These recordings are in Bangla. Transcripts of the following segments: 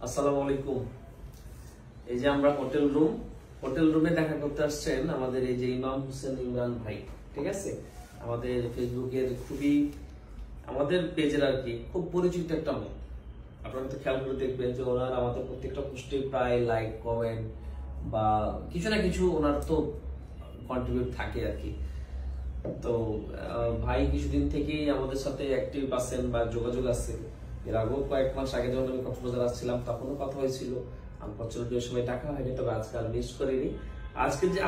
আসসালামু আলাইকুম। এই যে আমরা হোটেল রুমে দেখা করতে আসছেন আমাদের এই যে ইমাম হোসেন ইমরান ভাই, ঠিক আছে? আমাদের ফেসবুকের আমাদের পেজের আর কি খুব পরিচিত একটা মুখ। আপনারা তো খেয়াল করে দেখবেন যে ওনার আমাদের প্রত্যেকটা পোস্টে প্রায় লাইক, কমেন্ট বা কিছু না কিছু ওনার তো কন্ট্রিবিউট থাকে আর কি। তো ভাই কিছুদিন থেকেই আমাদের সাথে অ্যাক্টিভ আছেন বা যোগাযোগ আছে। এর আগেও কয়েক মাস আগে যখন আমি কক্সবাজার আসছিলাম তখনও কথা হয়েছিল। আনফরচুনেটলি ওই সময় টাকা হয়নি, তবে আজকে আর মিস করিনি।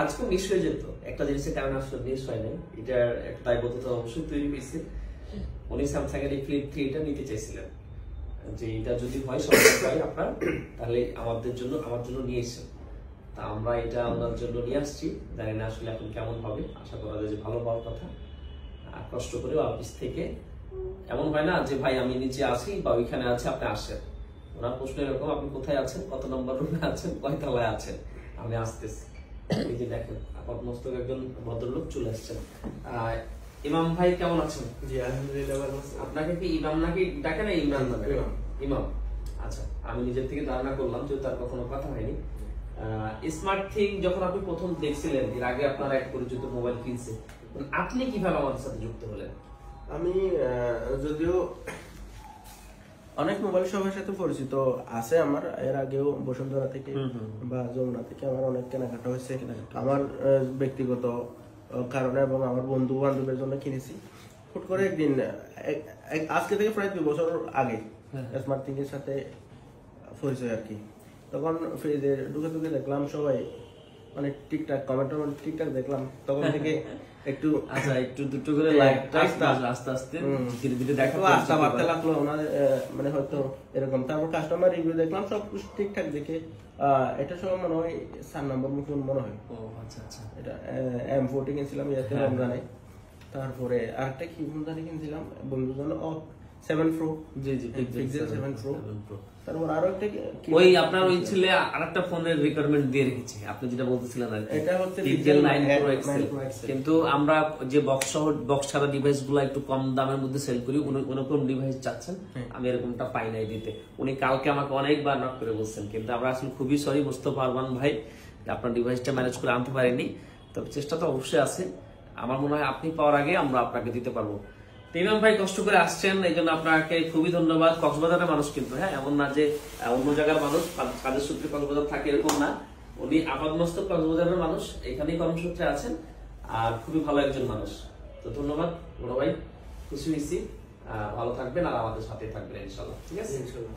আজকে মিস হয়ে যেত, একটা জিনিসের কারণে আসলে মিস হয় নাই। এটার একটা দায়বদ্ধতা অবশ্যই তৈরি হয়েছে। উনি স্যামসাং এর এই ফ্লিপ 3টা নিতে চাইছিলেন, যে এটা যদি হয় সমস্যা হয় আপনার, তাহলে আমার জন্য নিয়ে এসেছেন। তা আমরা এটা ওনার জন্য নিয়ে আসছি। জানি না আসলে এখন কেমন হবে, আশা করা যায় যে ভালো হওয়ার কথা। কষ্ট করে অফিস থেকে এমন হয় না যে ভাই আমি নিচে আছি বা ওইখানে আছে, আপনি আসেন। ওনার প্রশ্ন এরকম, আপনি কোথায় আছেন, কত নম্বর রুমে আছেন, কয় তলায় আছেন, আমি আসতেছি। এই যে দেখেন আপাতমস্তক একজন ভদ্রলোক চলে আসছেন। ইমাম ভাই কেমন আছেন? জি আলহামদুলিল্লাহ ভালো আছি। আপনাকে কি ইমাম নাকি ডাকে না ইমরান নামে? ইমাম। আচ্ছা, আমি নিজের থেকে ধারণা করলাম যে তার কখনো কথা হয়নি। স্মার্ট থিং যখন আপনি প্রথম দেখছিলেন, এর আগে আপনার এক পরিচিত মোবাইল কিনছে, আপনি কিভাবে আমাদের সাথে যুক্ত হলেন? আমি যদিও অনেক মোবাইল শপের সাথে পরিচিত আছে আমার, এর আগেও বসুন্ধরা থেকে বা যমুনা থেকে আমার অনেক কেনাকাটা হয়েছে। আমার ব্যক্তিগত কারণে এবং আমার বন্ধু বান্ধবের জন্য কিনেছি। হুট করে একদিন আজকে থেকে প্রায় 2 বছর আগে স্মার্ট থিং এর সাথে পরিচয় আর কি। তখন ফেজে ঢুকে দেখলাম সবাই মানে ঠিকঠাক কমেন্ট ঠিকঠাক দেখলাম, তখন থেকে একটু দুটো করে লাইক আস্তে আস্তে ধীরে ধীরে দেখা আস্তে বাড়তে লাগলো ওনাদের, মানে হয়তো এরকম। তারপর কাস্টমার রিভিউ দেখলাম, সব কিছু ঠিকঠাক দেখে এটা সব মনে হয় 4 নম্বর মুখোন মনে হয়। ও আচ্ছা আচ্ছা, এটা M40 কিনছিলাম ইয়াতে রমজানে। তারপরে আরেকটা কি ফোন জানি কিনছিলাম বন্ধুর জন্য, 7 Pro। জি জি, পিক্সেল 7 Pro। তারপর আরো একটা ওই আপনার ওই ছেলে আরেকটা ফোনের রিকোয়ারমেন্ট দিয়ে রেখেছে, আপনি যেটা বলতেছিলেন আর এটা হচ্ছে পিক্সেল 9 Pro XL। কিন্তু আমরা যে বক্স ছাড়া ডিভাইস গুলো একটু কম দামের মধ্যে সেল করি, ওরকম ডিভাইস চাচ্ছেন, আমি এরকমটা পাই নাই দিতে। উনি কালকে আমাকে অনেকবার নক করে বলছেন, কিন্তু আমরা আসলে খুবই সরি মোস্তফা আরমান ভাই, আপনার ডিভাইসটা ম্যানেজ করে আনতে পারিনি। তবে চেষ্টা তো অবশ্যই আছে। আমার মনে হয় আপনি পাওয়ার আগে আমরা আপনাকে দিতে পারবো। ইমাম ভাই কষ্ট করে আসছেন, এই জন্য আপনাকে খুবই ধন্যবাদ। কক্সবাজারের মানুষ কিন্তু, হ্যাঁ, এমন না যে অন্য জায়গার মানুষ, কাজের সূত্রে কক্সবাজার থাকে এরকম না। উনি আপাতমস্তক কক্সবাজারের মানুষ, এখানেই কর্মসূত্রে আছেন, আর খুবই ভালো একজন মানুষ। তো ধন্যবাদ বড় ভাই, খুশি হয়েছি। ভালো থাকবেন আর আমাদের সাথে থাকবেন ইনশাল্লাহ। ঠিক আছে, ইনশাল্লাহ।